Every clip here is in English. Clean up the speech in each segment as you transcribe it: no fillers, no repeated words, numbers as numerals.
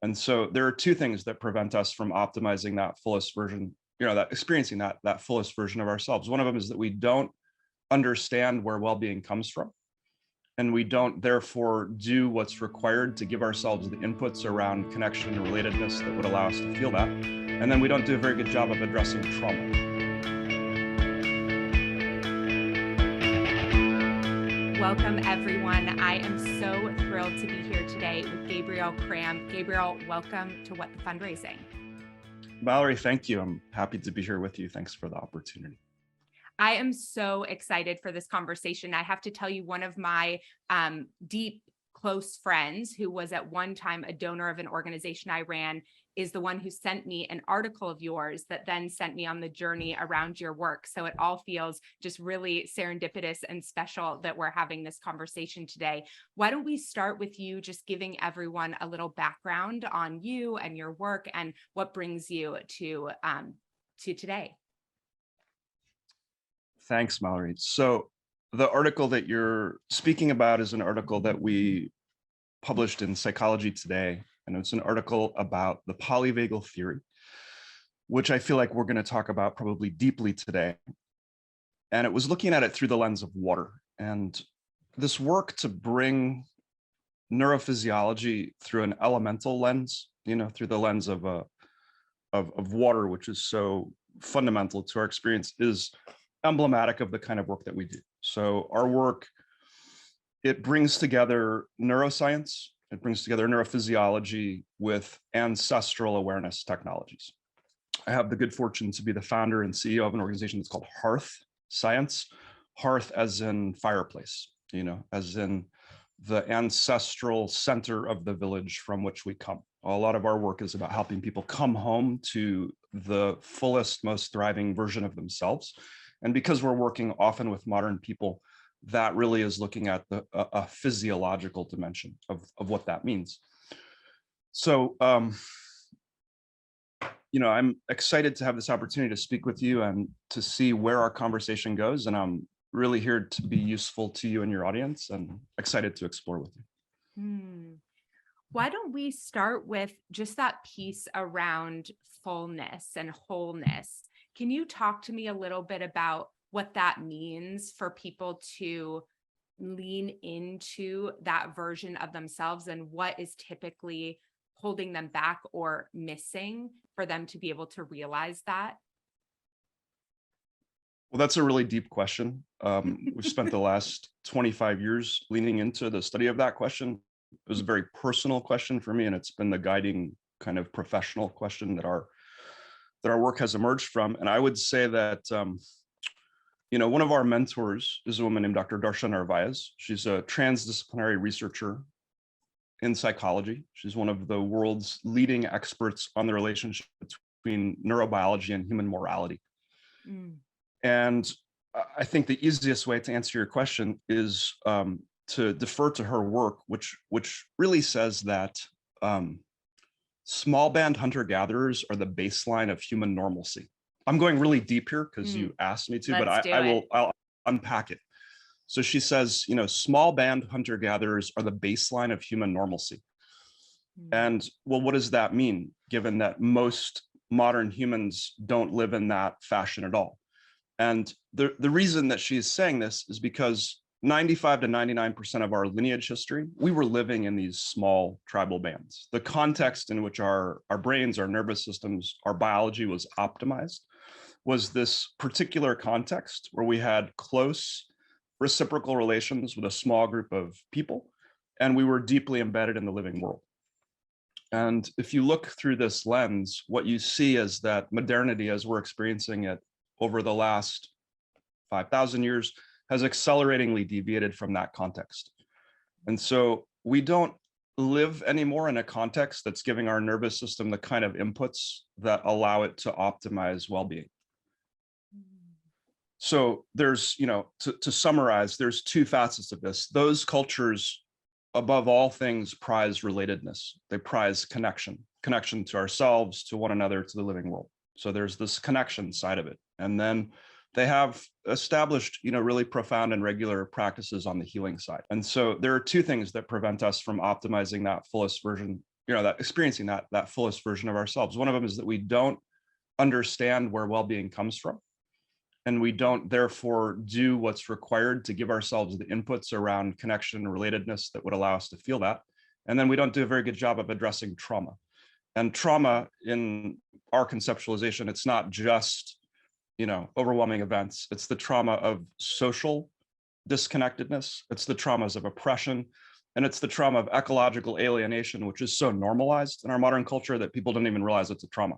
And so there are two things that prevent us from optimizing that fullest version, that experiencing that fullest version of ourselves. One of them is that we don't understand where well-being comes from. And we don't therefore do what's required to give ourselves the inputs around connection and relatedness that would allow us to feel that. And then we don't do a very good job of addressing trauma. Welcome, everyone. I am so thrilled to be here today with Gabriel Kram. Gabriel, welcome to What the Fundraising. Valerie, thank you. I'm happy to be here with you. Thanks for the opportunity. I am so excited for this conversation. I have to tell you, one of my deep, close friends who was at one time a donor of an organization I ran is the one who sent me an article of yours that then sent me on the journey around your work. So it all feels just really serendipitous and special that we're having this conversation today. Why don't we start with you just giving everyone a little background on you and your work and what brings you to today? Thanks, Mallory. So the article that you're speaking about is an article that we published in Psychology Today, and it's an article about the Polyvagal Theory, which I feel like we're going to talk about probably deeply today. And it was looking at it through the lens of water. And this work to bring neurophysiology through an elemental lens, through the lens of water, which is so fundamental to our experience, is emblematic of the kind of work that we do. So our work, it brings together neuroscience, it brings together neurophysiology with ancestral awareness technologies. I have the good fortune to be the founder and CEO of an organization that's called Hearth Science. Hearth as in fireplace, as in the ancestral center of the village from which we come. A lot of our work is about helping people come home to the fullest, most thriving version of themselves. And because we're working often with modern people, that really is looking at a physiological dimension of what that means. So, I'm excited to have this opportunity to speak with you and to see where our conversation goes. And I'm really here to be useful to you and your audience, and excited to explore with you. Why don't we start with just that piece around fullness and wholeness? Can you talk to me a little bit about what that means for people to lean into that version of themselves, and what is typically holding them back or missing for them to be able to realize that? Well, that's a really deep question. We've spent the last 25 years leaning into the study of that question. It was a very personal question for me, and it's been the guiding kind of professional question that our work has emerged from. And I would say that, one of our mentors is a woman named Dr. Darshan Narvaez. She's a transdisciplinary researcher in psychology. She's one of the world's leading experts on the relationship between neurobiology and human morality. And I think the easiest way to answer your question is to defer to her work, which really says that small band hunter-gatherers are the baseline of human normalcy. I'm going really deep here because you asked me to, but I'll unpack it. So she says, small band hunter-gatherers are the baseline of human normalcy. And well, what does that mean, given that most modern humans don't live in that fashion at all? And the reason that she's saying this is because 95 to 99% of our lineage history, we were living in these small tribal bands. The context in which our brains, our nervous systems, our biology was optimized was this particular context where we had close reciprocal relations with a small group of people, and we were deeply embedded in the living world. And if you look through this lens, what you see is that modernity, as we're experiencing it over the last 5,000 years, has acceleratingly deviated from that context. And so we don't live anymore in a context that's giving our nervous system the kind of inputs that allow it to optimize well-being. So there's, to summarize, there's two facets of this. Those cultures, above all things, prize relatedness. They prize connection to ourselves, to one another, to the living world. So there's this connection side of it. And then they have established, really profound and regular practices on the healing side. And so there are two things that prevent us from optimizing that fullest version that experiencing that fullest version of ourselves. One of them is that we don't understand where well-being comes from, and we don't therefore do what's required to give ourselves the inputs around connection and relatedness that would allow us to feel that. And then we don't do a very good job of addressing trauma. And trauma, in our conceptualization, it's not just overwhelming events. It's the trauma of social disconnectedness. It's the traumas of oppression. And it's the trauma of ecological alienation, which is so normalized in our modern culture that people don't even realize it's a trauma.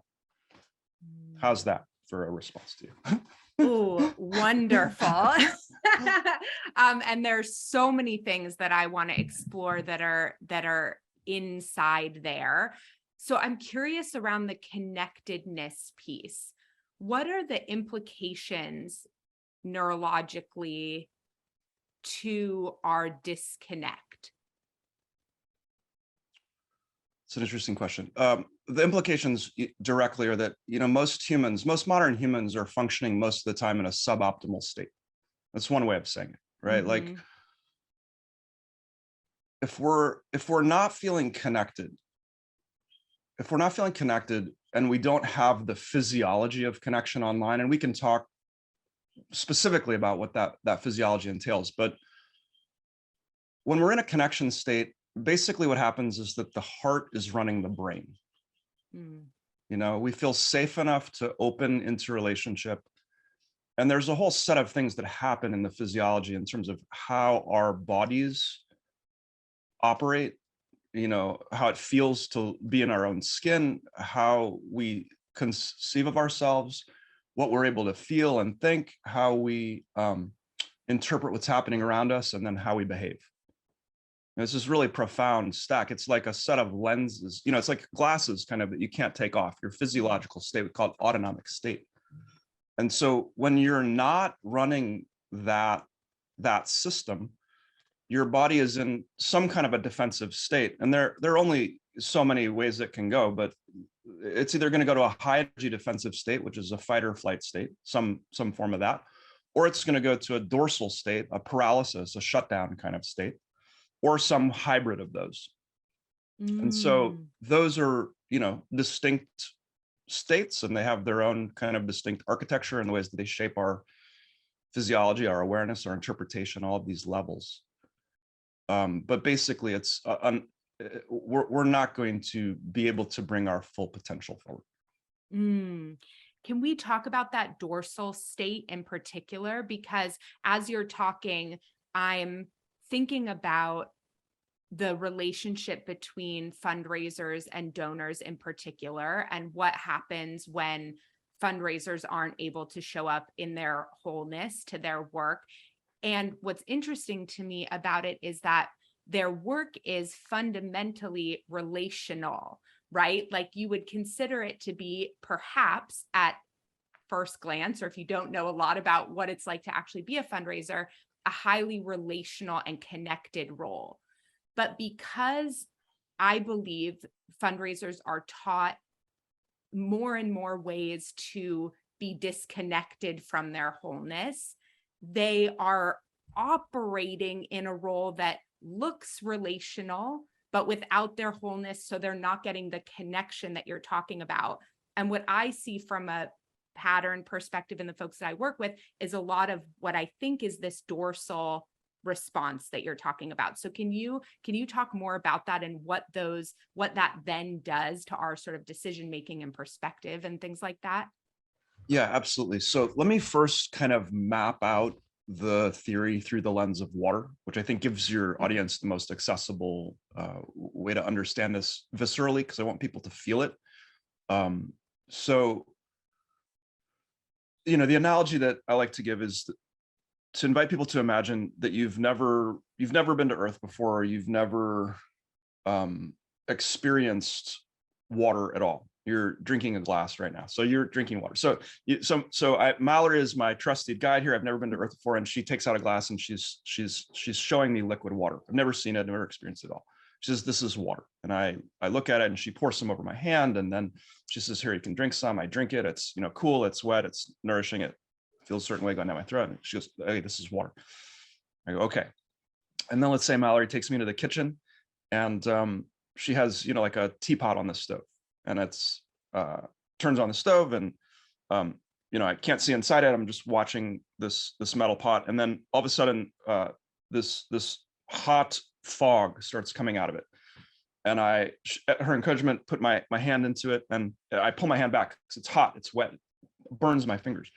How's that for a response to you? Oh, wonderful. And there's so many things that I want to explore that are inside there. So I'm curious around the connectedness piece. What are the implications neurologically to our disconnect? It's an interesting question. The implications directly are that, most modern humans are functioning most of the time in a suboptimal state. That's one way of saying it, right? Mm-hmm. Like if we're not feeling connected, and we don't have the physiology of connection online, and we can talk specifically about what that physiology entails, but when we're in a connection state, basically what happens is that the heart is running the brain. We feel safe enough to open into relationship. And there's a whole set of things that happen in the physiology in terms of how our bodies operate, how it feels to be in our own skin, how we conceive of ourselves, what we're able to feel and think, how we interpret what's happening around us, and then how we behave. It's this really profound stack. It's like a set of lenses, it's like glasses kind of that you can't take off. Your physiological state, we call it autonomic state. And so when you're not running that system, your body is in some kind of a defensive state. And there are only so many ways it can go, but it's either going to go to a high energy defensive state, which is a fight or flight state, some form of that, or it's going to go to a dorsal state, a paralysis, a shutdown kind of state, or some hybrid of those. And so those are, distinct states, and they have their own kind of distinct architecture and the ways that they shape our physiology, our awareness, our interpretation, all of these levels. But basically, it's we're not going to be able to bring our full potential forward. Can we talk about that dorsal state in particular? Because as you're talking, I'm thinking about the relationship between fundraisers and donors in particular, and what happens when fundraisers aren't able to show up in their wholeness to their work. And what's interesting to me about it is that their work is fundamentally relational, right? Like you would consider it to be, perhaps at first glance, or if you don't know a lot about what it's like to actually be a fundraiser, a highly relational and connected role. But because I believe fundraisers are taught more and more ways to be disconnected from their wholeness, they are operating in a role that looks relational, but without their wholeness. So they're not getting the connection that you're talking about. And what I see from a pattern perspective in the folks that I work with is a lot of what I think is this dorsal response that you're talking about. So can you talk more about that and what that then does to our sort of decision making and perspective and things like that? Yeah, absolutely. So let me first kind of map out the theory through the lens of water, which I think gives your audience the most accessible way to understand this viscerally, because I want people to feel it. So, the analogy that I like to give is to invite people to imagine that you've never been to Earth before, or you've never experienced water at all. You're drinking a glass right now, so you're drinking water. So Mallory is my trusted guide here. I've never been to Earth before, and she takes out a glass and she's showing me liquid water. I've never seen it, never experienced it at all. She says, "This is water," and I look at it, and she pours some over my hand, and then she says, "Here, you can drink some." I drink it. It's cool. It's wet. It's nourishing. It feels a certain way going down my throat. And she goes, "Hey, this is water." I go, "Okay." And then let's say Mallory takes me into the kitchen, and she has, like a teapot on the stove, and it's turns on the stove, and I can't see inside it. I'm just watching this metal pot, and then all of a sudden, this hot fog starts coming out of it. And I, at her encouragement, put my hand into it, and I pull my hand back because it's hot, it's wet, it burns my fingers.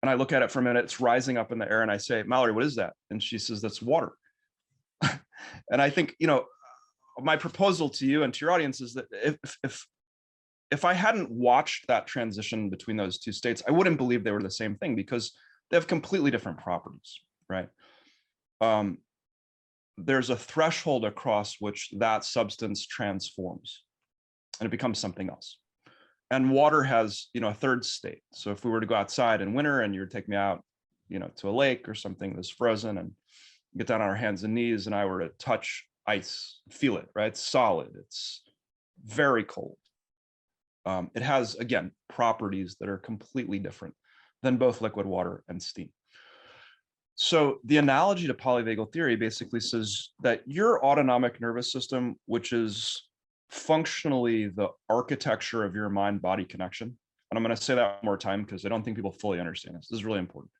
And I look at it for a minute, it's rising up in the air, and I say, Mallory, what is that? And she says, that's water. And I think, my proposal to you and to your audience is that if I hadn't watched that transition between those two states, I wouldn't believe they were the same thing, because they have completely different properties, right? There's a threshold across which that substance transforms and it becomes something else. And water has, a third state. So if we were to go outside in winter and you would take me out, to a lake or something that's frozen, and get down on our hands and knees, and I were to touch ice, feel it, right? It's solid, it's very cold. It has, again, properties that are completely different than both liquid water and steam. So the analogy to polyvagal theory basically says that your autonomic nervous system, which is functionally the architecture of your mind-body connection, and I'm going to say that one more time because I don't think people fully understand this. This is really important.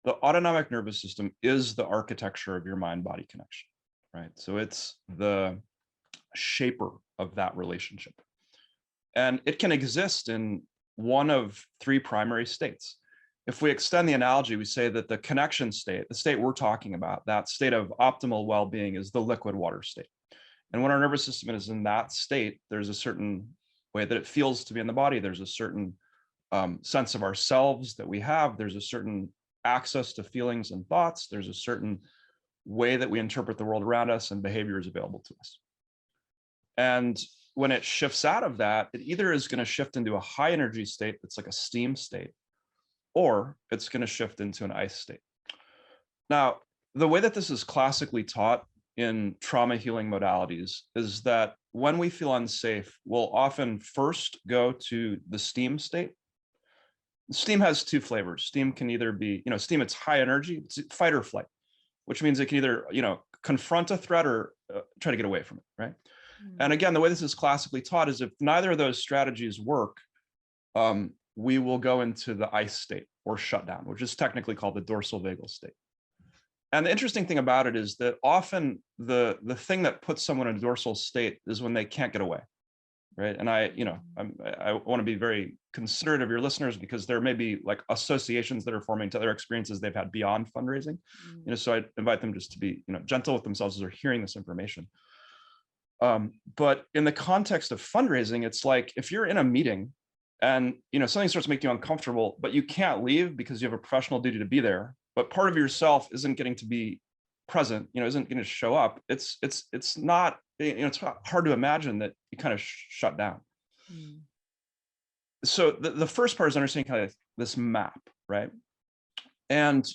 The autonomic nervous system is the architecture of your mind-body connection, right? So it's the shaper of that relationship. And it can exist in one of three primary states. If we extend the analogy, we say that the connection state, the state we're talking about, that state of optimal well-being, is the liquid water state. And when our nervous system is in that state, there's a certain way that it feels to be in the body. There's a certain sense of ourselves that we have. There's a certain access to feelings and thoughts. There's a certain way that we interpret the world around us, and behavior is available to us. And when it shifts out of that, it either is going to shift into a high energy state that's like a steam state, or it's going to shift into an ice state. Now, the way that this is classically taught in trauma healing modalities is that when we feel unsafe, we'll often first go to the steam state. Steam has two flavors. Steam can either be, steam, it's high energy, it's fight or flight, which means it can either, confront a threat or try to get away from it, right? And again, the way this is classically taught is if neither of those strategies work, we will go into the ice state or shutdown, which is technically called the dorsal vagal state. And the interesting thing about it is that often the thing that puts someone in a dorsal state is when they can't get away, right? And I want to be very considerate of your listeners, because there may be like associations that are forming to other experiences they've had beyond fundraising. So I invite them just to be, gentle with themselves as they're hearing this information. But in the context of fundraising, it's like if you're in a meeting and something starts making you uncomfortable, but you can't leave because you have a professional duty to be there, but part of yourself isn't getting to be present, isn't going to show up. It's not, it's hard to imagine that you kind of shut down. So the first part is understanding kind of this map, right? And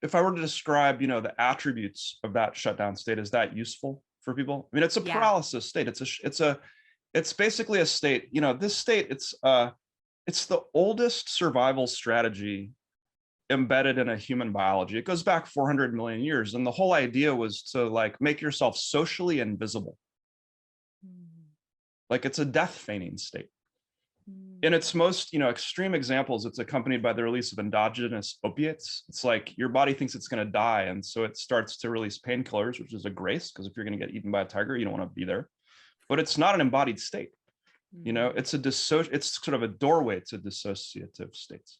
if I were to describe, the attributes of that shutdown state, is that useful for people? I mean, it's a paralysis state. It's basically a state, this state, it's the oldest survival strategy embedded in a human biology. It goes back 400 million years. And the whole idea was to like make yourself socially invisible. Like it's a death feigning state. In its most, extreme examples, it's accompanied by the release of endogenous opiates. It's like your body thinks it's going to die, and so it starts to release painkillers, which is a grace, because if you're going to get eaten by a tiger, you don't want to be there. But it's not an embodied state. It's it's sort of a doorway to dissociative states,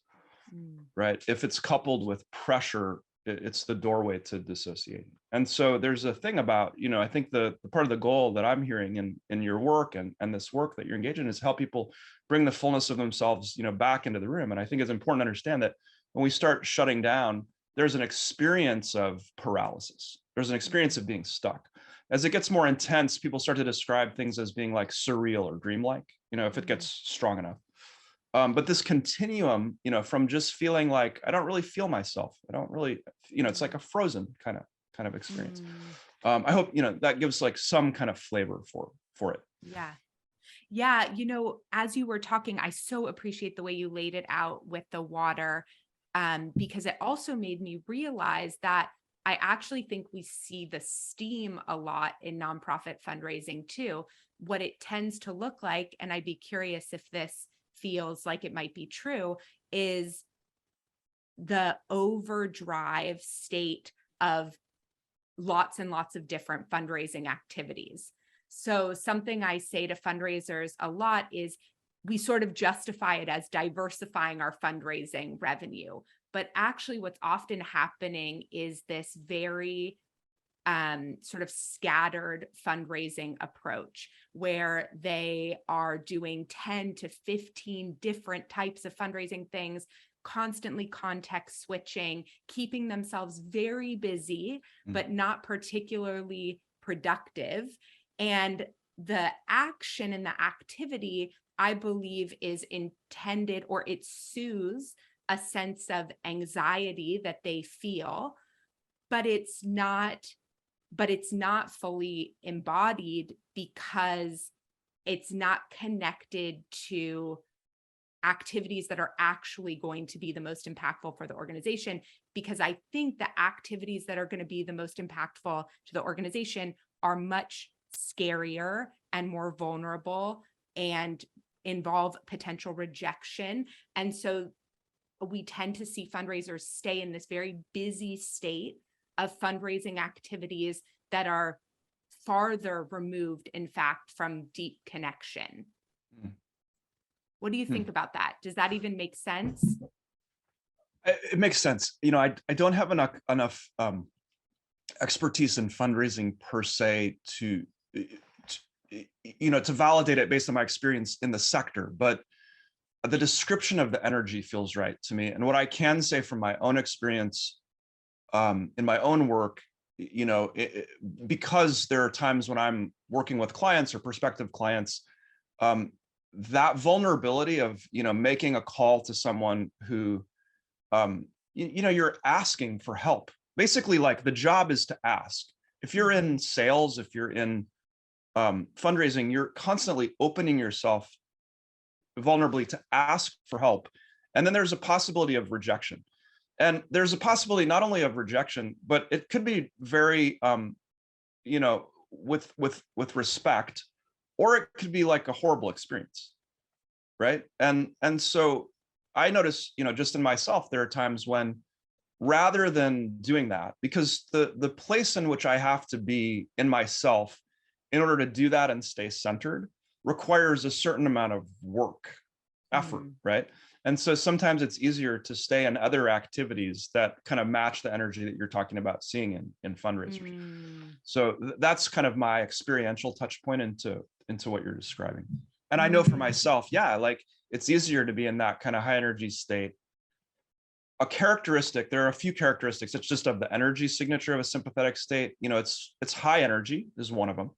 right? If it's coupled with pressure, it's the doorway to dissociating. And so there's a thing about, I think the part of the goal that I'm hearing in your work and this work that you're engaged in is help people bring the fullness of themselves, back into the room. And I think it's important to understand that when we start shutting down, there's an experience of paralysis. There's an experience of being stuck. As it gets more intense, people start to describe things as being like surreal or dreamlike, if it gets strong enough. But this continuum, from just feeling like I don't really feel myself, I don't really, it's like a frozen kind of experience. I hope that gives like some kind of flavor for it. Yeah. As you were talking, I so appreciate the way you laid it out with the water, because it also made me realize that I actually think we see the steam a lot in nonprofit fundraising too. What it tends to look like, and I'd be curious if this feels like it might be true, is the overdrive state of lots and lots of different fundraising activities. So something I say to fundraisers a lot is we sort of justify it as diversifying our fundraising revenue. But actually what's often happening is this very sort of scattered fundraising approach where they are doing 10 to 15 different types of fundraising things, constantly context switching, keeping themselves very busy, but not particularly productive. And the action and the activity, I believe, is intended, or it soothes a sense of anxiety that they feel, but it's not fully embodied because it's not connected to activities that are actually going to be the most impactful for the organization. Because I think the activities that are going to be the most impactful to the organization are much scarier and more vulnerable and involve potential rejection. And so we tend to see fundraisers stay in this very busy state of fundraising activities that are farther removed, in fact, from deep connection. What do you think about that? Does that even make sense? It makes sense. You know, I don't have enough expertise in fundraising per se to validate it based on my experience in the sector, but the description of the energy feels right to me. And what I can say from my own experience in my own work, because there are times when I'm working with clients or prospective clients, that vulnerability of, making a call to someone who, you're asking for help. Basically, like, the job is to ask. If you're in sales, if you're in fundraising, you're constantly opening yourself vulnerably to ask for help. And then there's a possibility of rejection. And there's a possibility not only of rejection, but it could be very, with respect, or it could be like a horrible experience, right? And so I notice, just in myself, there are times when, rather than doing that, because the place in which I have to be in myself in order to do that and stay centered requires a certain amount of work, effort, right? And so sometimes it's easier to stay in other activities that kind of match the energy that you're talking about seeing in fundraisers. So that's kind of my experiential touch point into what you're describing. And I know for myself, like, it's easier to be in that kind of high energy state. There are a few characteristics. It's just of the energy signature of a sympathetic state. It's high energy is one of them.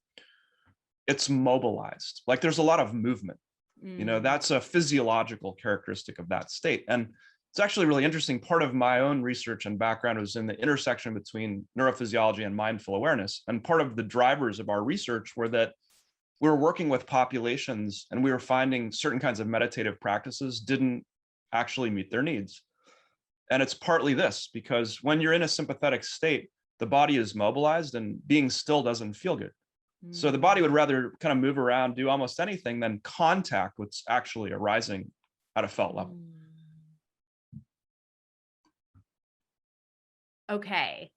It's mobilized. Like, there's a lot of movement. That's a physiological characteristic of that state. And it's actually really interesting. Part of my own research and background was in the intersection between neurophysiology and mindful awareness. And part of the drivers of our research were that we were working with populations and we were finding certain kinds of meditative practices didn't actually meet their needs. And it's partly this, because when you're in a sympathetic state, the body is mobilized and being still doesn't feel good. So the body would rather kind of move around, do almost anything than contact what's actually arising at a felt level. Okay.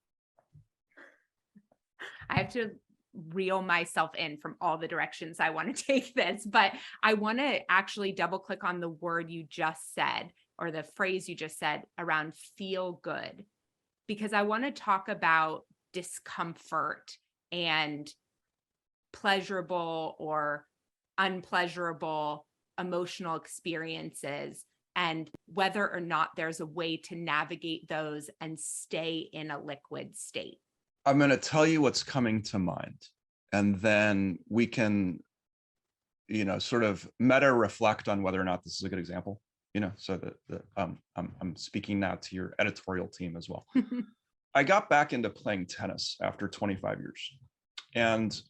I have to reel myself in from all the directions I want to take this, but I want to actually double click on the word you just said, or the phrase you just said around feel good, because I want to talk about discomfort and pleasurable or unpleasurable emotional experiences, and whether or not there's a way to navigate those and stay in a liquid state. I'm going to tell you what's coming to mind, and then we can, sort of meta reflect on whether or not this is a good example. So that I'm speaking now to your editorial team as well. I got back into playing tennis after 25 years, and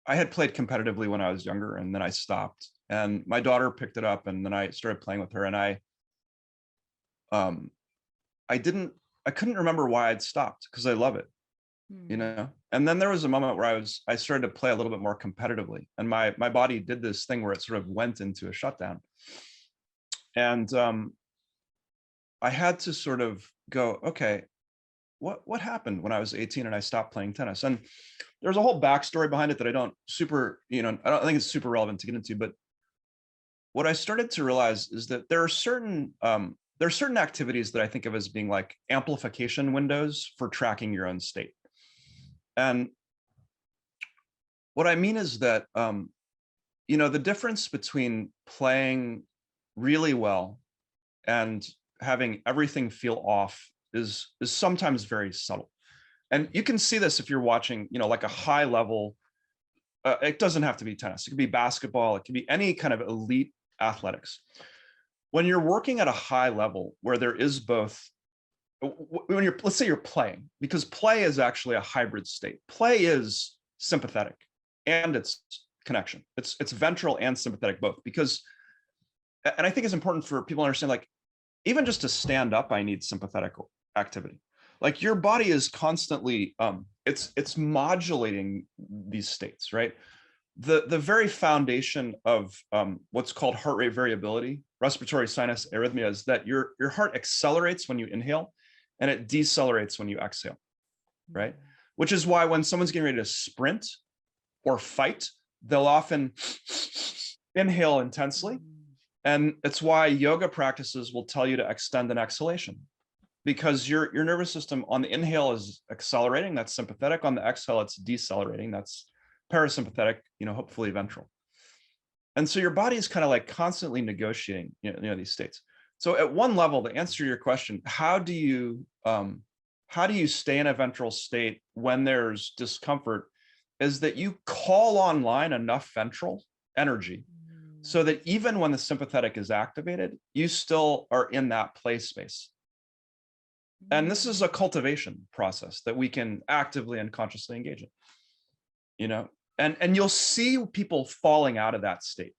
I had played competitively when I was younger, and then I stopped, and my daughter picked it up, and then I started playing with her, and I didn't I couldn't remember why I'd stopped, because I love it, And then there was a moment where I started to play a little bit more competitively, and my body did this thing where it sort of went into a shutdown. And I had to sort of go, okay, what happened when I was 18 and I stopped playing tennis? And there's a whole backstory behind it that I don't think it's super relevant to get into, but what I started to realize is that there are certain activities that I think of as being like amplification windows for tracking your own state. And what I mean is that, the difference between playing really well and having everything feel off is sometimes very subtle. And you can see this if you're watching, like a high level, it doesn't have to be tennis. It could be basketball. It could be any kind of elite athletics. When you're working at a high level where there is both, let's say you're playing, because play is actually a hybrid state. Play is sympathetic and it's connection. It's ventral and sympathetic both, because, and I think it's important for people to understand, like, even just to stand up, I need sympathetic activity. Like your body is constantly, it's modulating these states, right? The very foundation of what's called heart rate variability, respiratory sinus arrhythmia, is that your heart accelerates when you inhale and it decelerates when you exhale, right? Which is why when someone's getting ready to sprint or fight, they'll often inhale intensely. And it's why yoga practices will tell you to extend an exhalation, because your nervous system on the inhale is accelerating, that's sympathetic. On the exhale, it's decelerating, that's parasympathetic, hopefully ventral. And so your body is kind of like constantly negotiating, these states. So at one level, to answer your question, how do you stay in a ventral state when there's discomfort, is that you call online enough ventral energy so that even when the sympathetic is activated, you still are in that play space. And this is a cultivation process that we can actively and consciously engage in, and you'll see people falling out of that state.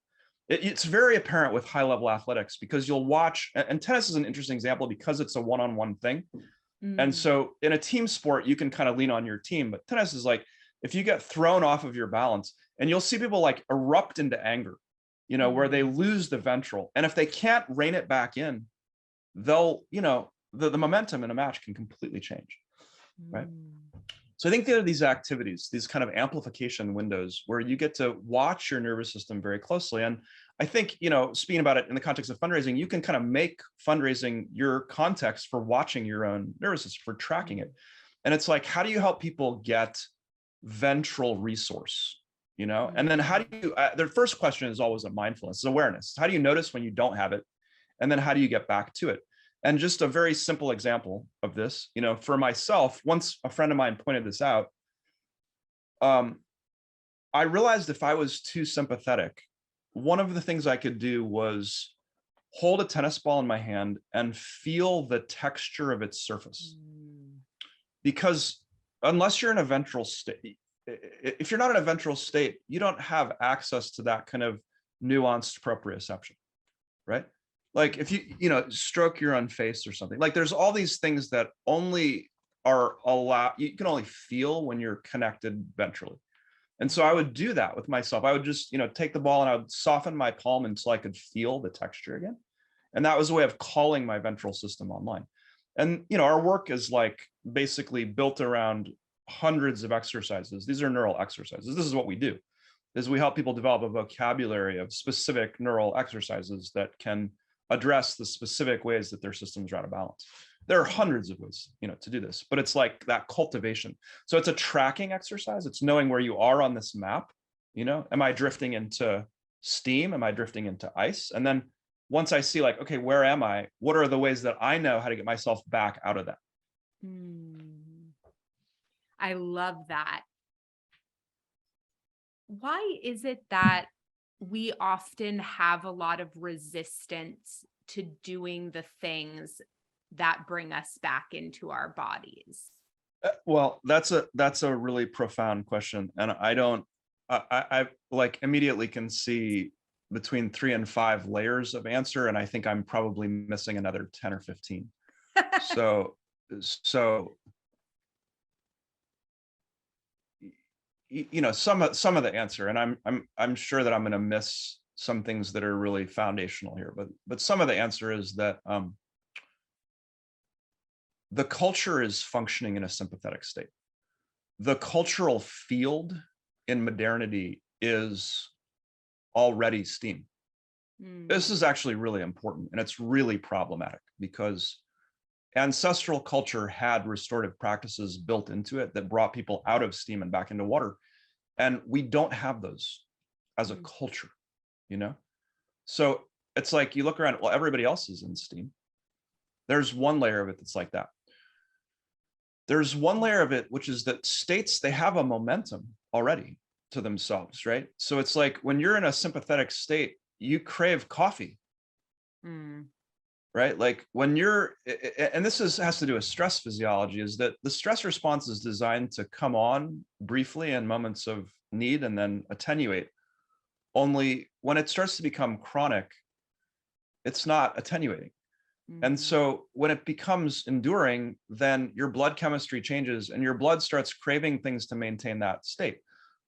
It's very apparent with high level athletics, because you'll watch, and tennis is an interesting example because it's a one-on-one thing. And so in a team sport, you can kind of lean on your team, but tennis is like, if you get thrown off of your balance, and you'll see people like erupt into anger, where they lose the ventral. And if they can't rein it back in, they'll, the momentum in a match can completely change, right? So I think there are these activities, these kind of amplification windows where you get to watch your nervous system very closely. And I think, speaking about it in the context of fundraising, you can kind of make fundraising your context for watching your own nervous system, for tracking it. And it's like, how do you help people get ventral resource? And then how do you, their first question is always a mindfulness, awareness. How do you notice when you don't have it? And then how do you get back to it? And just a very simple example of this, for myself, once a friend of mine pointed this out, I realized if I was too sympathetic, one of the things I could do was hold a tennis ball in my hand and feel the texture of its surface. Because unless you're in a ventral state, if you're not in a ventral state, you don't have access to that kind of nuanced proprioception, right? Like if you stroke your own face or something, like there's all these things that only are allowed, you can only feel when you're connected ventrally. And so I would do that with myself. I would just, take the ball and I would soften my palm until I could feel the texture again. And that was a way of calling my ventral system online. And, our work is like basically built around hundreds of exercises. These are neural exercises. This is what we do, is we help people develop a vocabulary of specific neural exercises that can address the specific ways that their systems are out of balance. There are hundreds of ways, to do this, but it's like that cultivation. So it's a tracking exercise. It's knowing where you are on this map. Am I drifting into steam? Am I drifting into ice? And then once I see like, okay, where am I? What are the ways that I know how to get myself back out of that? I love that. Why is it that we often have a lot of resistance to doing the things that bring us back into our bodies? Well, that's a really profound question. And I like immediately can see between 3 and 5 layers of answer. And I think I'm probably missing another 10 or 15. So So, some of the answer, and I'm sure that I'm going to miss some things that are really foundational here, but some of the answer is that the culture is functioning in a sympathetic state. The cultural field in modernity is already steam. This is actually really important, and it's really problematic because ancestral culture had restorative practices built into it that brought people out of steam and back into water. And we don't have those as a culture, So it's like you look around, well, everybody else is in steam. There's one layer of it that's like that. There's one layer of it, which is that states, they have a momentum already to themselves, right? So it's like when you're in a sympathetic state, you crave coffee, right? Like when you're, and this has to do with stress physiology, is that the stress response is designed to come on briefly in moments of need and then attenuate. Only when it starts to become chronic, it's not attenuating. And so when it becomes enduring, then your blood chemistry changes and your blood starts craving things to maintain that state.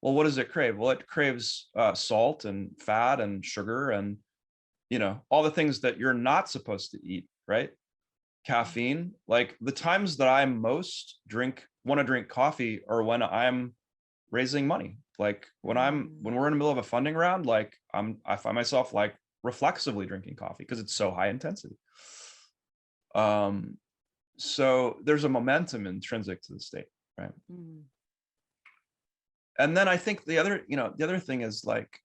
Well, what does it crave? Well, it craves salt and fat and sugar and, all the things that you're not supposed to eat, right? Caffeine. Like the times that I most want to drink coffee are when I'm raising money. Like when we're in the middle of a funding round, like I find myself like reflexively drinking coffee because it's so high intensity. So there's a momentum intrinsic to the state, right? And then I think the other thing is like,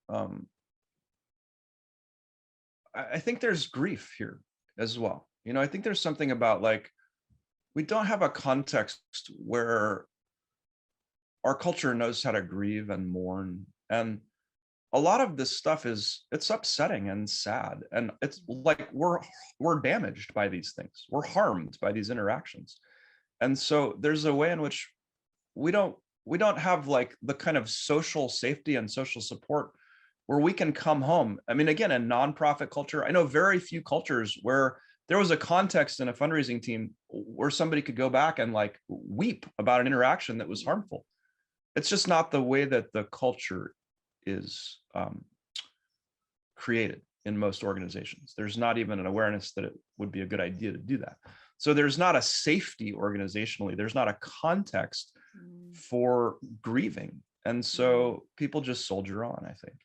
I think there's grief here as well. I think there's something about like, we don't have a context where our culture knows how to grieve and mourn. And a lot of this stuff it's upsetting and sad. And it's like, we're damaged by these things. We're harmed by these interactions. And so there's a way in which we don't have like the kind of social safety and social support where we can come home. I mean, again, in nonprofit culture, I know very few cultures where there was a context in a fundraising team where somebody could go back and like weep about an interaction that was harmful. It's just not the way that the culture is created in most organizations. There's not even an awareness that it would be a good idea to do that. So there's not a safety organizationally. There's not a context for grieving. And so people just soldier on, I think.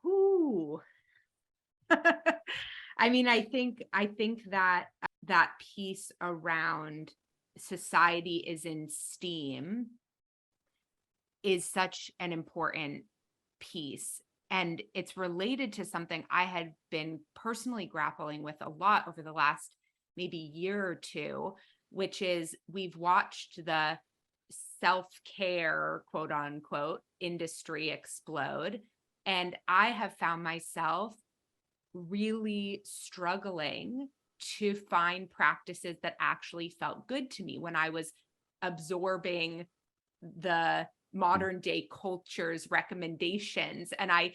Ooh. I mean, I think that that piece around society is in steam is such an important piece. And it's related to something I had been personally grappling with a lot over the last maybe year or two, which is we've watched the self-care, quote unquote, industry explode. And I have found myself really struggling to find practices that actually felt good to me when I was absorbing the modern day culture's recommendations. And I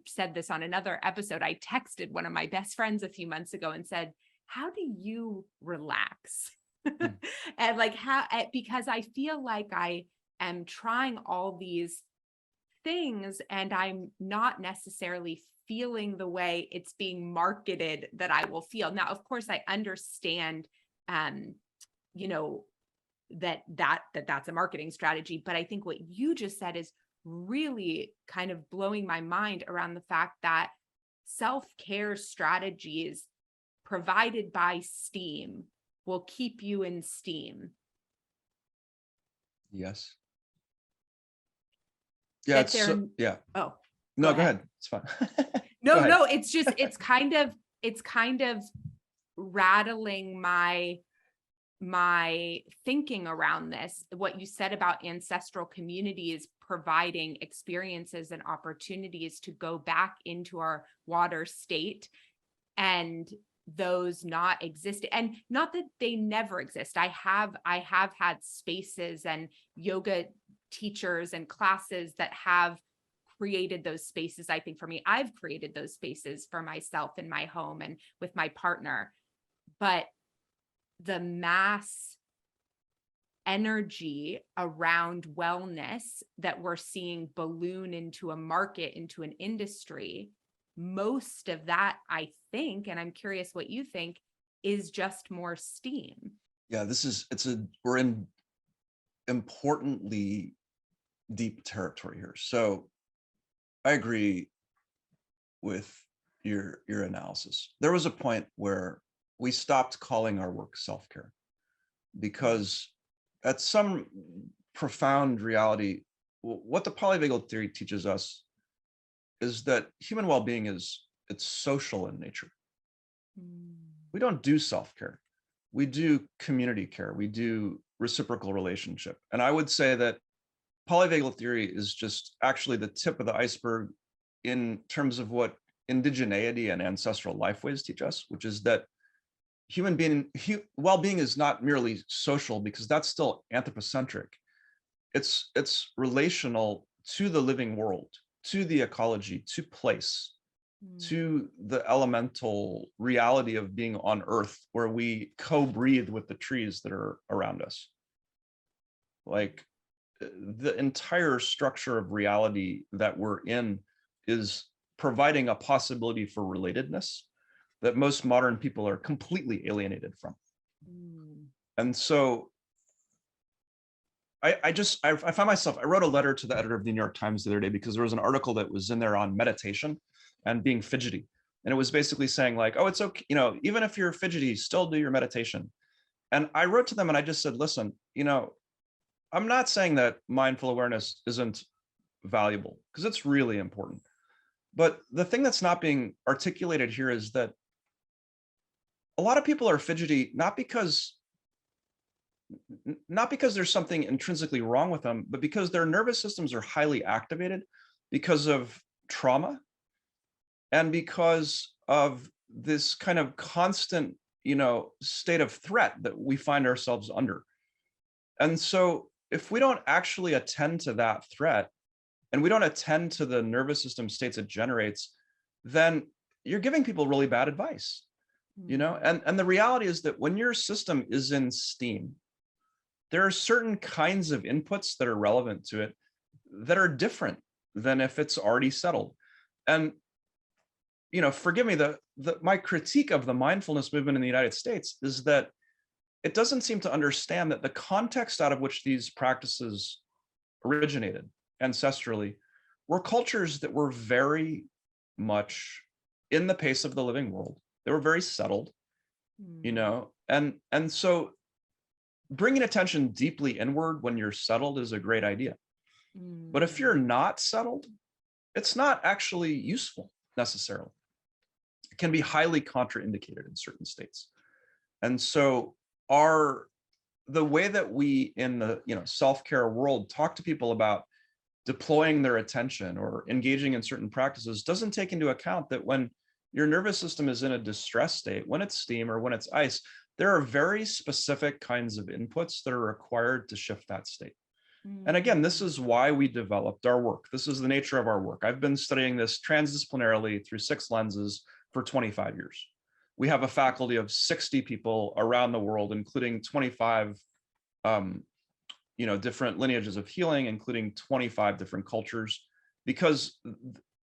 said this on another episode, I texted one of my best friends a few months ago and said, how do you relax? And like because I feel like I am trying all these things and I'm not necessarily feeling the way it's being marketed that I will feel. Now, of course, I understand, that's a marketing strategy, but I think what you just said is really kind of blowing my mind around the fact that self-care strategies provided by STEAM will keep you in STEAM. Yes. Yeah. Yeah. Oh, no, go ahead. It's fine. No, it's just, it's kind of rattling my thinking around this. What you said about ancestral communities providing experiences and opportunities to go back into our water state, and those not existing, and not that they never exist. I have had spaces and yoga teachers and classes that have created those spaces. I think for me, I've created those spaces for myself in my home and with my partner. But the mass energy around wellness that we're seeing balloon into a market, into an industry, most of that, I think, and I'm curious what you think, is just more steam. Yeah, we're in importantly deep territory here. So I agree with your analysis. There was a point where we stopped calling our work self-care because at some profound reality, what the Polyvagal Theory teaches us is that human well-being it's social in nature. We don't do self-care. We do community care. We do reciprocal relationship. And I would say that Polyvagal Theory is just actually the tip of the iceberg in terms of what indigeneity and ancestral lifeways teach us, which is that well-being is not merely social, because that's still anthropocentric. It's relational to the living world, to the ecology, to place, to the elemental reality of being on Earth, where we co-breathe with the trees that are around us. Like, the entire structure of reality that we're in is providing a possibility for relatedness that most modern people are completely alienated from. And so I found myself, I wrote a letter to the editor of the New York Times the other day because there was an article that was in there on meditation and being fidgety. And it was basically saying like, oh, it's okay, even if you're fidgety, still do your meditation. And I wrote to them and I just said, listen, I'm not saying that mindful awareness isn't valuable, because it's really important. But the thing that's not being articulated here is that a lot of people are fidgety, not because there's something intrinsically wrong with them, but because their nervous systems are highly activated because of trauma and because of this kind of constant, state of threat that we find ourselves under. And so if we don't actually attend to that threat, and we don't attend to the nervous system states it generates, then you're giving people really bad advice, and the reality is that when your system is in steam, there are certain kinds of inputs that are relevant to it that are different than if it's already settled. And, forgive me, my critique of the mindfulness movement in the United States is that it doesn't seem to understand that the context out of which these practices originated ancestrally were cultures that were very much in the pace of the living world. They were very settled, and so bringing attention deeply inward when you're settled is a great idea. But if you're not settled, it's not actually useful necessarily. It can be highly contraindicated in certain states. And so the way that we in the self-care world talk to people about deploying their attention or engaging in certain practices doesn't take into account that when your nervous system is in a distress state, when it's steam or when it's ice, there are very specific kinds of inputs that are required to shift that state. And again, this is why we developed our work. This is the nature of our work. I've been studying this transdisciplinarily through 6 lenses for 25 years. We have a faculty of 60 people around the world, including 25 different lineages of healing, including 25 different cultures, because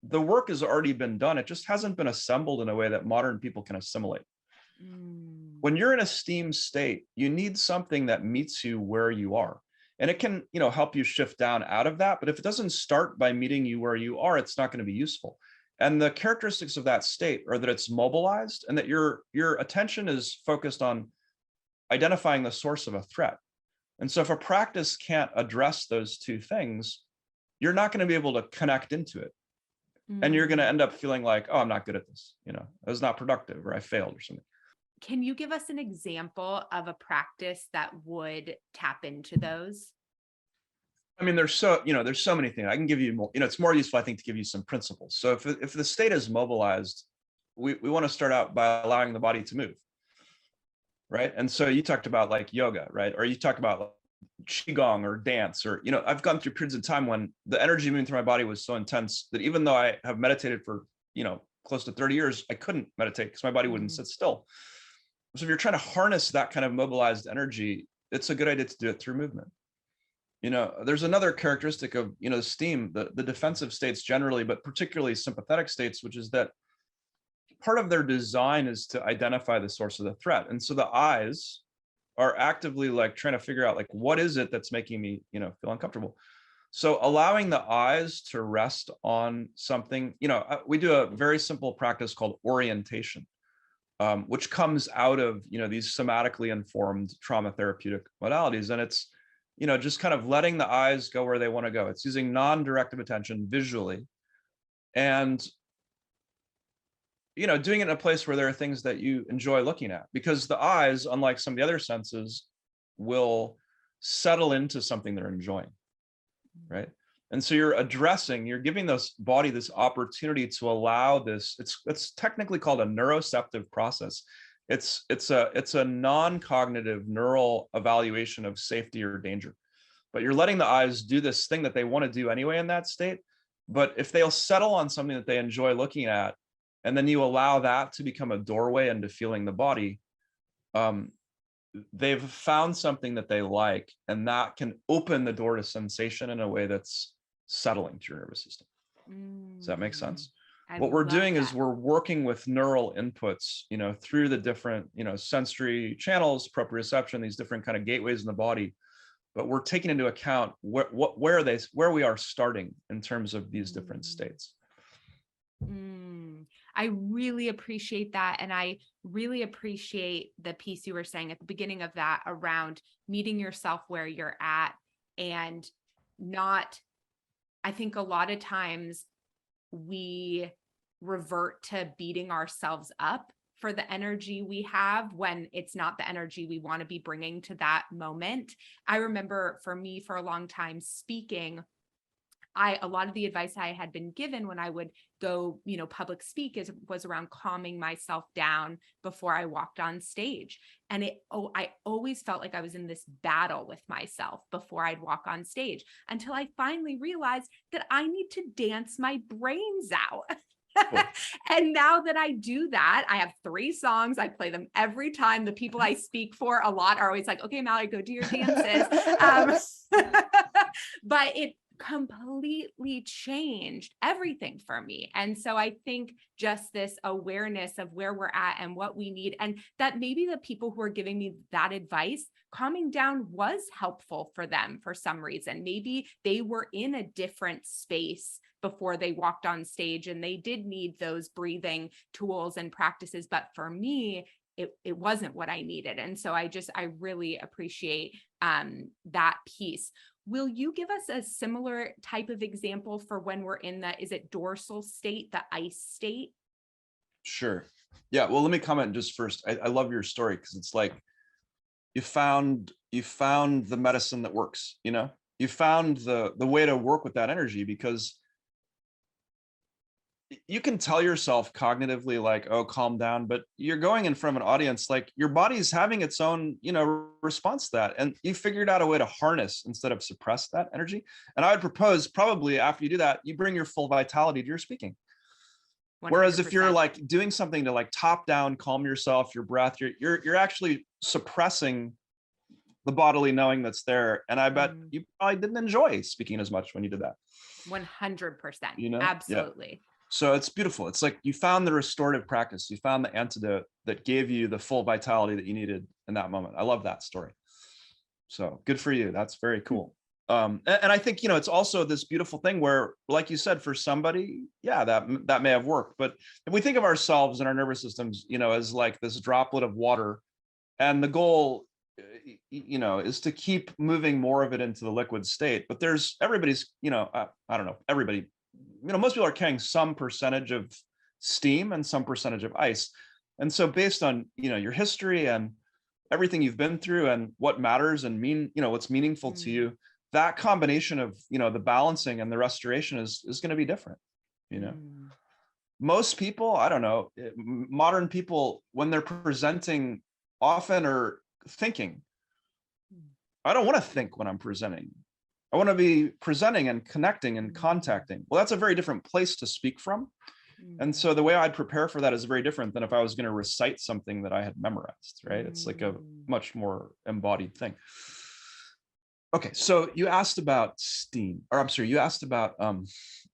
the work has already been done. It just hasn't been assembled in a way that modern people can assimilate. When you're in a steam state, you need something that meets you where you are. And it can, help you shift down out of that. But if it doesn't start by meeting you where you are, it's not going to be useful. And the characteristics of that state are that it's mobilized and that your attention is focused on identifying the source of a threat. And so if a practice can't address those two things, you're not going to be able to connect into it. And you're going to end up feeling like, oh, I'm not good at this. I was not productive, or I failed or something. Can you give us an example of a practice that would tap into those? I mean, there's so many things. I can give you more, it's more useful, I think, to give you some principles. So if the state is mobilized, we want to start out by allowing the body to move. Right. And so you talked about like yoga, right? Or you talked about qigong or dance, or, you know, I've gone through periods of time when the energy moving through my body was so intense that even though I have meditated for, you know, close to 30 years, I couldn't meditate because my body wouldn't sit still. So if you're trying to harness that kind of mobilized energy, it's a good idea to do it through movement. You know, there's another characteristic of, you know, STEAM, the defensive states generally, but particularly sympathetic states, which is that part of their design is to identify the source of the threat. And so the eyes are actively like trying to figure out, like, what is it that's making me, you know, feel uncomfortable? So allowing the eyes to rest on something, you know, we do a very simple practice called orientation, which comes out of, you know, these somatically informed trauma therapeutic modalities. And it's, you know, just kind of letting the eyes go where they want to go. It's using non-directive attention visually, and, you know, doing it in a place where there are things that you enjoy looking at, because the eyes, unlike some of the other senses, will settle into something they're enjoying, right? And so you're giving this body this opportunity to allow this. It's technically called a neuroceptive process. It's a non-cognitive neural evaluation of safety or danger, but you're letting the eyes do this thing that they want to do anyway in that state. But if they'll settle on something that they enjoy looking at, and then you allow that to become a doorway into feeling the body, they've found something that they like, and that can open the door to sensation in a way that's settling to your nervous system. Does that make sense? What we're doing is we're working with neural inputs, you know, through the different, you know, sensory channels, proprioception, these different kind of gateways in the body, but we're taking into account where we are starting in terms of these different states. I really appreciate that. And I really appreciate the piece you were saying at the beginning of that around meeting yourself where you're at, and not, I think a lot of times we revert to beating ourselves up for the energy we have when it's not the energy we want to be bringing to that moment. I remember for me, for a long time, speaking, a lot of the advice I had been given when I would go, you know, public speak was around calming myself down before I walked on stage. And I always felt like I was in this battle with myself before I'd walk on stage, until I finally realized that I need to dance my brains out. Cool. And now that I do that, I have 3 songs. I play them every time. The people I speak for a lot are always like, okay, Mallory, go do your dances. But it completely changed everything for me. And so I think just this awareness of where we're at and what we need, and that maybe the people who are giving me that advice, calming down was helpful for them for some reason. Maybe they were in a different space before they walked on stage and they did need those breathing tools and practices. But for me, it wasn't what I needed. And so I really appreciate that piece. Will you give us a similar type of example for when we're in is it dorsal state, the ice state? Sure. Yeah. Well, let me comment just first. I love your story, because it's like you found the medicine that works, you know, you found the way to work with that energy, because you can tell yourself cognitively, like, oh, calm down, but you're going in front of an audience, like your body's having its own, you know, response to that. And you figured out a way to harness instead of suppress that energy. And I would propose, probably after you do that, you bring your full vitality to your speaking. 100%. Whereas if you're like doing something to like top down, calm yourself, your breath, you're actually suppressing the bodily knowing that's there. And I bet you probably didn't enjoy speaking as much when you did that. 100%. You know? Absolutely. Yeah. So it's beautiful. It's like you found the restorative practice. You found the antidote that gave you the full vitality that you needed in that moment. I love that story. So good for you. That's very cool. And I think, you know, it's also this beautiful thing where, like you said, for somebody, yeah, that may have worked. But if we think of ourselves and our nervous systems, you know, as like this droplet of water, and the goal, you know, is to keep moving more of it into the liquid state. But everybody's, you know, I don't know, everybody, you know, most people are carrying some percentage of steam and some percentage of ice. And so based on, you know, your history and everything you've been through and what matters and you know, what's meaningful to you, that combination of, you know, the balancing and the restoration is going to be different. You know, most people, I don't know, modern people, when they're presenting, often are thinking, I don't want to think when I'm presenting. I want to be presenting and connecting and contacting. Well, that's a very different place to speak from. And so the way I'd prepare for that is very different than if I was going to recite something that I had memorized, right? It's like a much more embodied thing. Okay, so you asked about steam, or I'm sorry, you asked about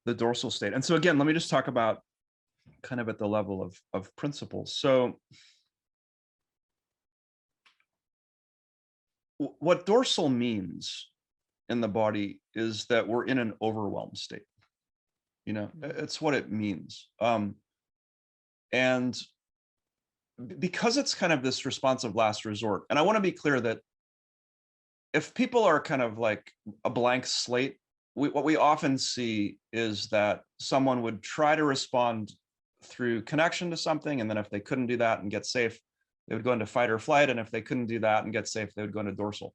the dorsal state. And so again, let me just talk about kind of at the level of principles. So what dorsal means in the body is that we're in an overwhelmed state. It's what it means. And because it's kind of this response of last resort, and I want to be clear that if people are kind of like a blank slate, what we often see is that someone would try to respond through connection to something, and then if they couldn't do that and get safe, they would go into fight or flight, and if they couldn't do that and get safe, they would go into dorsal.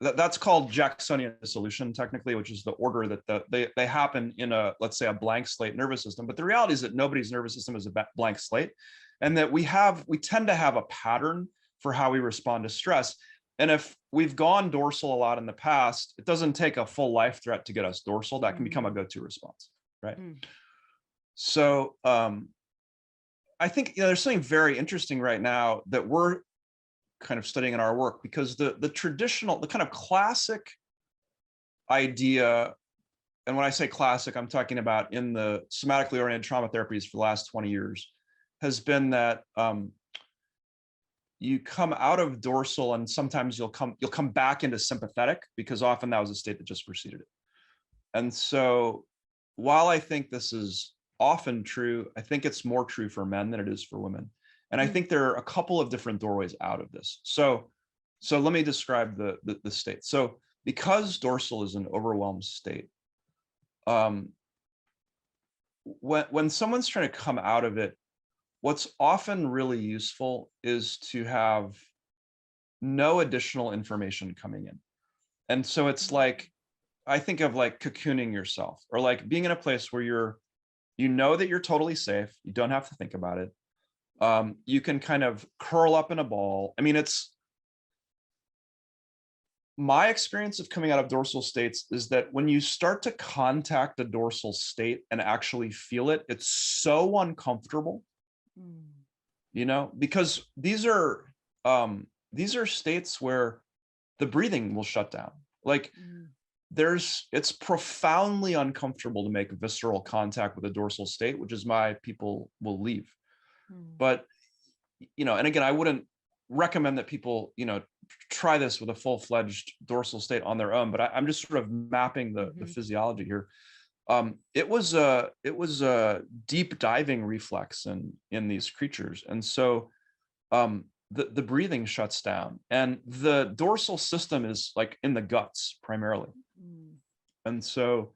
That's called Jacksonian dissolution, technically, which is the order that they happen in a, let's say, a blank slate nervous system. But the reality is that nobody's nervous system is a blank slate, and that we tend to have a pattern for how we respond to stress. And if we've gone dorsal a lot in the past, it doesn't take a full life threat to get us dorsal. That can become a go-to response, right? So I think there's something very interesting right now that we're kind of studying in our work, because the traditional, the kind of classic idea, and when I say classic, I'm talking about in the somatically oriented trauma therapies for the last 20 years, has been that you come out of dorsal and sometimes you'll come back into sympathetic, because often that was a state that just preceded it. And so while I think this is often true, I think it's more true for men than it is for women. And I think there are a couple of different doorways out of this. So let me describe the state. So because dorsal is an overwhelmed state, when someone's trying to come out of it, what's often really useful is to have no additional information coming in. And so it's like, I think of like cocooning yourself, or like being in a place where you know that you're totally safe. You don't have to think about it. You can kind of curl up in a ball. I mean, it's my experience of coming out of dorsal states is that when you start to contact a dorsal state and actually feel it, it's so uncomfortable, because these are states where the breathing will shut down. Like it's profoundly uncomfortable to make visceral contact with a dorsal state, which is why people will leave. But, and again, I wouldn't recommend that people, try this with a full-fledged dorsal state on their own, but I'm just sort of mapping the physiology here. It was a deep diving reflex in these creatures. And so the breathing shuts down, and the dorsal system is like in the guts primarily. And so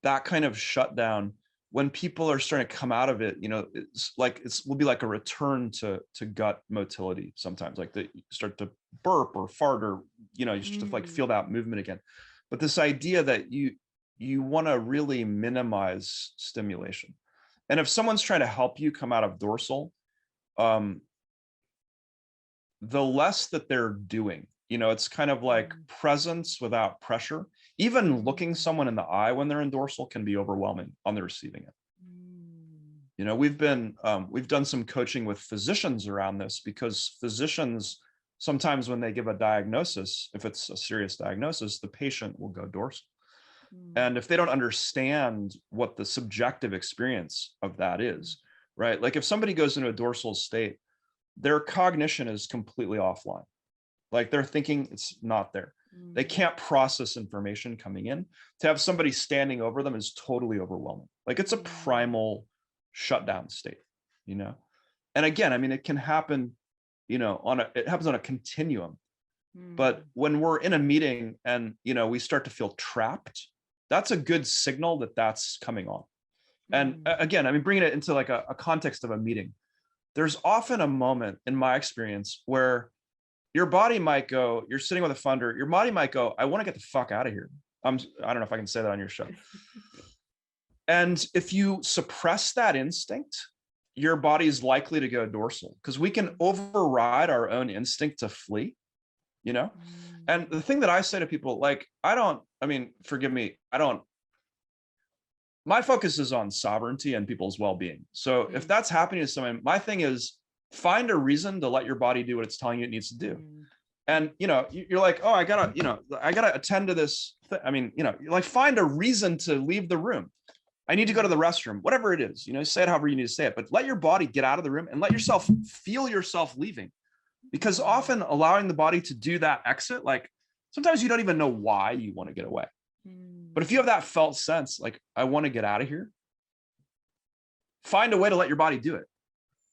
that kind of shutdown, when people are starting to come out of it, will be like a return to gut motility sometimes, like you start to burp or fart, or, you start to like feel that movement again. But this idea that you want to really minimize stimulation. And if someone's trying to help you come out of dorsal, the less that they're doing, it's kind of like presence without pressure. Even looking someone in the eye when they're in dorsal can be overwhelming on the receiving end. We've done some coaching with physicians around this, because physicians, sometimes when they give a diagnosis, if it's a serious diagnosis, the patient will go dorsal. And if they don't understand what the subjective experience of that is, right? Like if somebody goes into a dorsal state, their cognition is completely offline. Like they're thinking it's not there. They can't process information coming in. To have somebody standing over them is totally overwhelming. Like it's a primal shutdown state, And again, I mean, it can happen, it happens on a continuum. But when we're in a meeting and, we start to feel trapped, that's a good signal that that's coming on. And again, I mean, bringing it into like a context of a meeting, there's often a moment in my experience where your body might go, you're sitting with a funder, your body might go, I want to get the fuck out of here. I don't know if I can say that on your show. And if you suppress that instinct, your body's likely to go dorsal, because we can override our own instinct to flee. you know? And the thing that I say to people, like, forgive me, my focus is on sovereignty and people's well-being. So if that's happening to someone, my thing is find a reason to let your body do what it's telling you it needs to do. And, you're like, oh, I gotta attend to this. Like find a reason to leave the room. I need to go to the restroom, whatever it is, say it however you need to say it, but let your body get out of the room and let yourself feel yourself leaving. Because often allowing the body to do that exit, like sometimes you don't even know why you want to get away. But if you have that felt sense, like, I want to get out of here, find a way to let your body do it.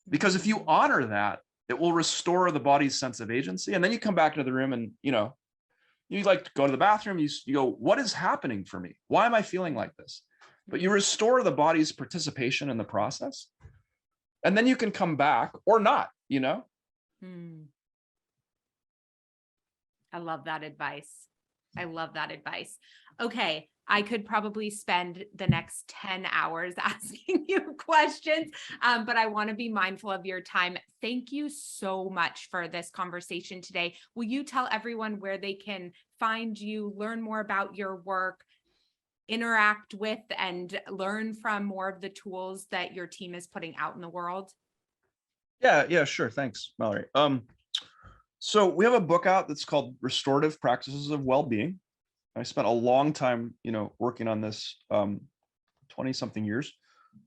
Because if you honor that, it will restore the body's sense of agency. And then you come back into the room and, you like to go to the bathroom, you go, what is happening for me? Why am I feeling like this? But you restore the body's participation in the process. And then you can come back or not, I love that advice. Okay. I could probably spend the next 10 hours asking you questions, but I want to be mindful of your time. Thank you so much for this conversation today. Will you tell everyone where they can find you, learn more about your work, interact with, and learn from more of the tools that your team is putting out in the world? Yeah, sure. Thanks, Mallory. So we have a book out that's called Restorative Practices of Well-Being. I spent a long time, working on this, 20 something years.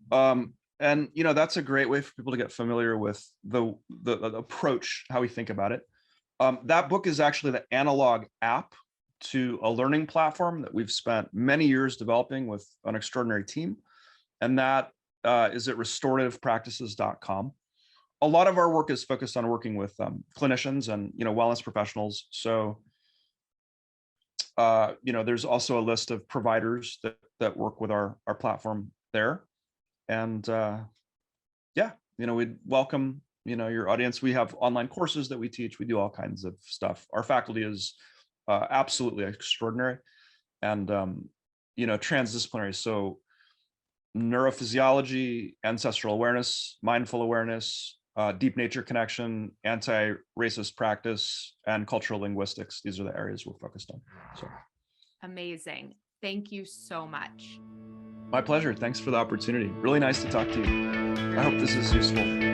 And, that's a great way for people to get familiar with the approach, how we think about it. That book is actually the analog app to a learning platform that we've spent many years developing with an extraordinary team. And that is at restorativepractices.com. A lot of our work is focused on working with clinicians and, wellness professionals. So, there's also a list of providers that work with our platform there. And we'd welcome, your audience. We have online courses that we teach. We do all kinds of stuff. Our faculty is absolutely extraordinary and, transdisciplinary. So neurophysiology, ancestral awareness, mindful awareness, deep nature connection, anti-racist practice, and cultural linguistics. These are the areas we're focused on. So amazing. Thank you so much. My pleasure. Thanks for the opportunity. Really nice to talk to you. I hope this is useful.